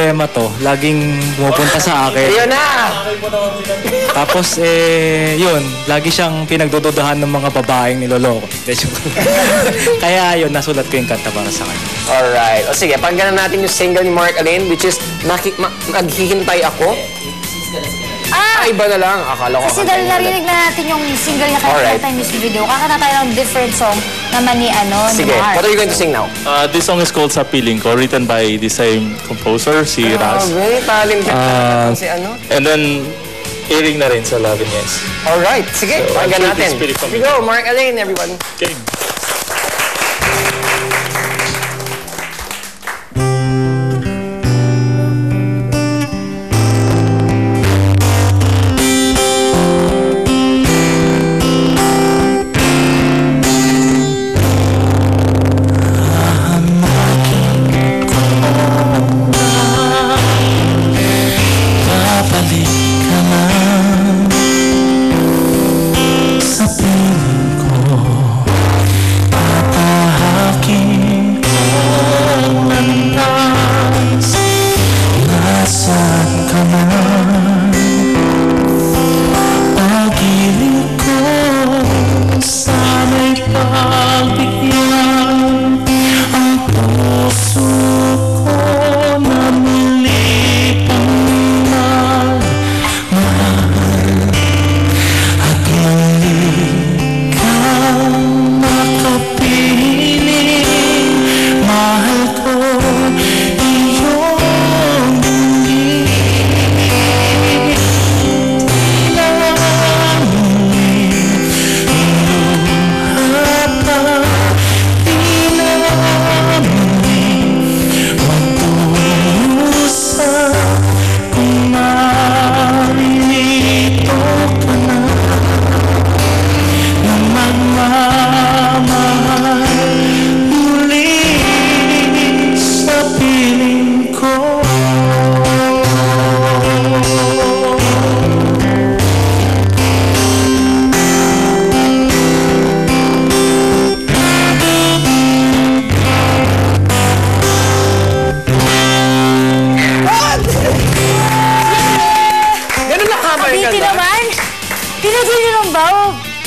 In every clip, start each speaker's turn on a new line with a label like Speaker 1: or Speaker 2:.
Speaker 1: problema to. Laging pumupunta sa akin.
Speaker 2: Ayun na!
Speaker 1: Tapos, yun. Lagi siyang pinagdududahan ng mga babaeng niloloko. Kaya yun, nasulat ko yung kanta para sa kanya.
Speaker 2: Alright. O sige, pakinggan natin yung single ni Mark Alain, which is Maghihintay Ako. Iba na lang. Akala ko.
Speaker 3: Kasi dahil narinig na natin yung single niya kaya tayo music video, kakanta tayo ng different song naman ni Mark.
Speaker 2: Sige, what are you going to sing now?
Speaker 4: This song is called Sa Piling Ko, written by the same composer, si Raz.
Speaker 2: Very talented si ano.
Speaker 4: And then, airing na rin sa Love and Yes.
Speaker 2: Alright, sige, pakinggan natin. Here we go, Mark Alain, everyone.
Speaker 4: Okay.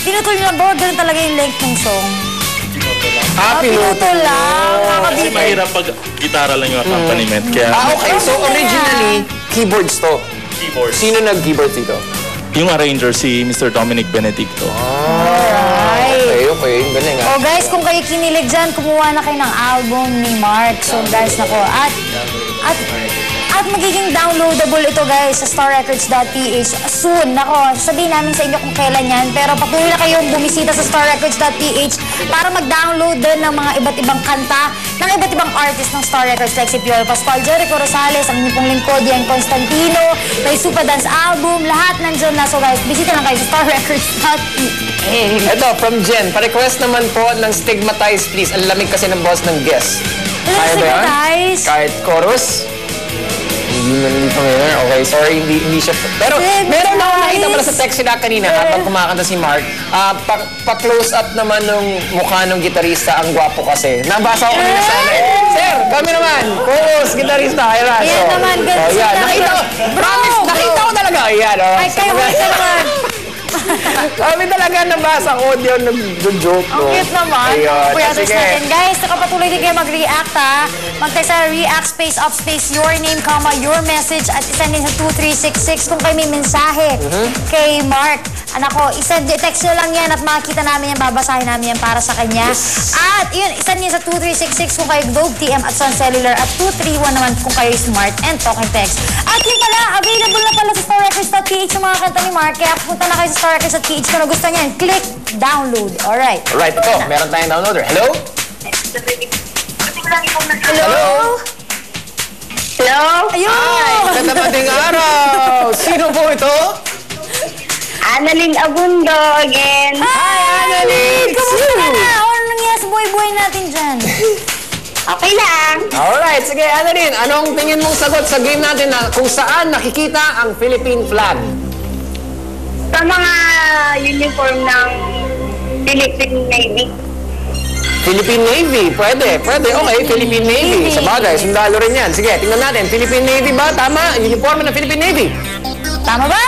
Speaker 3: Pinutol niyo lang ba? Ganun talaga yung length ng song.
Speaker 2: Pinutol
Speaker 3: lang.
Speaker 4: Kasi mahirap pag gitara lang yung accompaniment. Kaya
Speaker 2: okay. So originally, keyboards to.
Speaker 4: keyboards.
Speaker 2: Sino nag-keyboard dito?
Speaker 4: Yung arranger, si Mr. Dominic Benedicto.
Speaker 3: Alright.
Speaker 2: Okay. Galing
Speaker 3: Oh guys, kung kayo kinilig dyan, kumuha na kayo ng album ni Mark. So guys, nako. At magiging downloadable ito guys sa starrecords.ph soon. Nako, sabihin namin sa inyo kung kailan yan. Pero patuloy na kayong bumisita sa starrecords.ph para mag-download din ng mga iba't ibang kanta ng iba't ibang artist ng Star Records like si Piolo Pascual, Jericho Rosales, ang inyong pong lingkod, Ian Constantino, may Super Dance album, lahat nandyan na. So guys, bisita lang kayo sa starrecords.ph.
Speaker 2: Ito, from Jen, pa-request naman po ng Stigmatize please. Ang lamig kasi ng boss ng guest.
Speaker 3: Kaya ba yan?
Speaker 2: Kahit chorus? Hindi familiar. Okay, sorry, hindi siya. Pero meron na ako nakita pala sa text sila kanina habang kumakanta si Mark. Pa-close up naman ng mukha ng gitarista, ang gwapo kasi. Nabasa ko kanina sa ano eh. Sir, kami naman. Chorus, gitarista. Ayan,
Speaker 3: Ayan naman, ganun sila.
Speaker 2: Nakita ko. Promise, nakita ko talaga. Ayan,
Speaker 3: Ay, kayo naman.
Speaker 2: Kami talaga nabasa ko yun, nag-joke ko.
Speaker 3: Ang cute naman.
Speaker 2: Ayun,
Speaker 3: Puyaters natin. Guys, nakapatuloy din kayo mag-react ha. Mag-text sa react space up space your name, comma, your message at isend din sa 2366 kung kayo may mensahe kay Mark. Anak ko, text nyo lang yan at makikita namin yan, babasahin namin yan para sa kanya. At yun, isend niya sa 2366 kung kayo Globe TM at Sun Cellular at 231 naman kung kayo Smart and Talking Text. At yun pala, available na pala sa starrecords.ph yung mga kanta ni Mark. Kaya punta na kayo sa starrecords.ph kung nagustuhan niyan. Click download. Alright.
Speaker 2: Alright, ito. Meron tayong downloader. Hello?
Speaker 3: Hello?
Speaker 5: Hello?
Speaker 3: Ayun!
Speaker 2: Ganda pa ding araw! Sino po ito?
Speaker 5: Annalyn Abundo again.
Speaker 3: Hi, Annalyn! Kamusta ka na? Ano nangyari sa buhay-buhay natin dyan?
Speaker 5: Okay lang.
Speaker 2: Alright, sige Annalyn, anong tingin mong sagot sa game natin na kung saan nakikita ang Philippine flag?
Speaker 5: Sa mga uniform ng Philippine Navy.
Speaker 2: Philippine Navy. Pwede. Okay, Philippine Navy. Sa bagay, sundalo rin yan. Sige, tingnan natin. Philippine Navy ba? Tama. Uniforme ng Philippine Navy.
Speaker 3: Tama ba?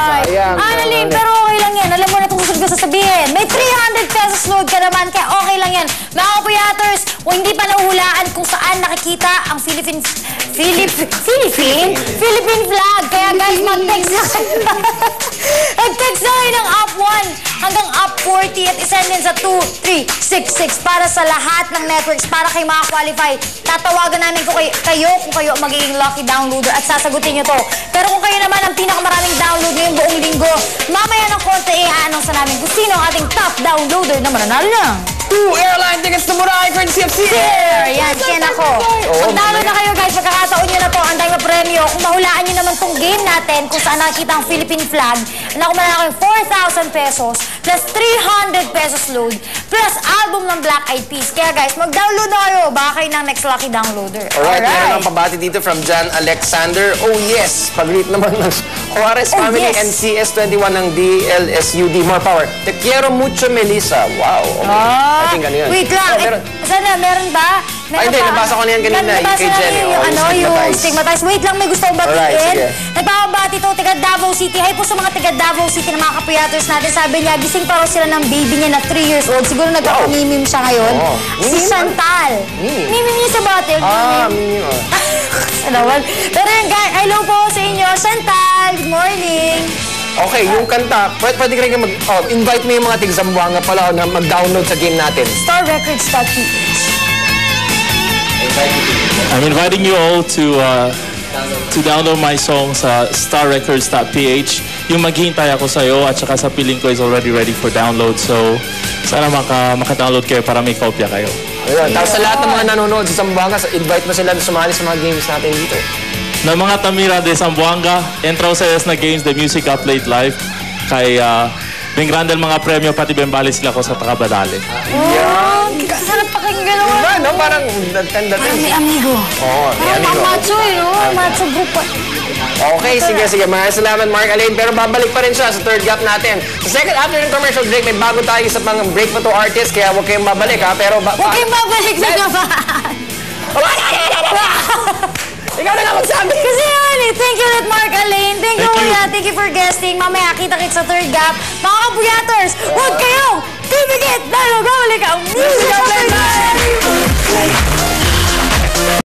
Speaker 2: Sayang.
Speaker 3: Annalyn, pero okay lang yan. Alam mo na itong susunod ko sasabihin. May 300 pesos load ka naman, kaya okay lang yan. Mga kapuyaters, kung hindi pa nahulaan kung saan nakikita ang Philippine flag. Kaya guys, mag-text na kayo. Mag-text na kayo ng up 1 hanggang up 40 at isend din sa 2366 para sa lahat ng networks para kayo makakwalify. Tatawagan namin kung kayo kung kayo magiging lucky downloader at sasagutin nyo to. Pero kung kayo naman ang pinakamaraming download ngayong buong linggo, mamaya ng konti i-announce na namin kung sino ang ating top downloader na mananalo lang.
Speaker 2: 2 airline tickets to Boracay courtesy of CFC.
Speaker 3: Ayan, yan ako. Magdalo na kayo guys, pagkakataon nyo na to, ang dahil na premyo. Kung mahulaan nyo naman tong game natin, kung saan nakikita ang Philippine flag, naku mananalo kayo 4,000 pesos, plus 300 pesos load, plus album ng Black Eyed Peas. Kaya guys, mag-download na kayo, baka kayo ng next lucky downloader.
Speaker 2: Alright, meron ang pabati dito from John Alexander. Oh yes, pag-greet naman ng Juarez
Speaker 3: Oh,
Speaker 2: family
Speaker 3: yes.
Speaker 2: and CS21 ng DLSUD. More power. Te quiero mucho, Melissa. Wow, okay. I think ano yun.
Speaker 3: Wait lang.
Speaker 2: Oh, meron.
Speaker 3: Sana, meron ba?
Speaker 2: Ay, hindi. Nabasa ko na yan kanina. Yung
Speaker 3: Nabasa
Speaker 2: kay
Speaker 3: namin
Speaker 2: Jenny.
Speaker 3: yung,
Speaker 2: Oh,
Speaker 3: ano, yung stigmatized. Wait lang, may gusto kong
Speaker 2: Alright,
Speaker 3: batiin.
Speaker 2: sige.
Speaker 3: Nagpapabati to, taga Davao City. Hi po sa mga taga Davao City na mga kapuyators natin. Sabi niya, gising pa raw sila ng baby niya na 3 years old. Siguro nagkaka-mimim siya ngayon.
Speaker 2: Oh.
Speaker 3: Si
Speaker 2: Mimim?
Speaker 3: Chantal.
Speaker 2: Mimim?
Speaker 3: Mimim niya sa bate.
Speaker 2: Mimi.
Speaker 3: Alawan. Pero yung guys, hello po sa inyo. Chantal, good morning.
Speaker 2: Okay, yung kanta, pwede ka rin invite mo yung mga tig-Zamboanga pala na mag-download sa game natin.
Speaker 3: StarRecords.ph.
Speaker 4: I'm inviting you all to download my song sa starrecords.ph. Yung maghihintay ako sa'yo at saka sa piling ko is already ready for download. So, sana maka-download kayo para may kopya kayo.
Speaker 2: Ayun. Tapos sa lahat ng mga nanonood sa Zamboanga, invite mo sila na sumali sa mga games natin dito.
Speaker 4: Na mga Tamira de Zamboanga, entraw sa na games, the music upload live. Kay Bengrandel mga premyo, pati Bembali sila ko sa Takabadali.
Speaker 3: Oh, sarap pakinggan naman.
Speaker 2: Diba, no? Parang dating.
Speaker 3: May amigo.
Speaker 2: Oo, may
Speaker 3: Parang
Speaker 2: amigo.
Speaker 3: macho eh, no? Macho group.
Speaker 2: Okay, sige. Maraming salamat, Mark Alain. Pero babalik pa rin siya sa third gap natin. Sa second after ng commercial break, may bago tayo sa mga break photo artist, kaya huwag kayong babalik, ha? Pero
Speaker 3: Huwag kayong babalik na naman.
Speaker 2: Ikaw na nga magsabi.
Speaker 3: Kasi yun eh, thank you ulit Mark Alain. Thank you Kuya, thank you for guesting. Mamaya kita-kits sa third gap. Mga kapuyaters, huwag kayong tibigit dahil babalik ang music upload.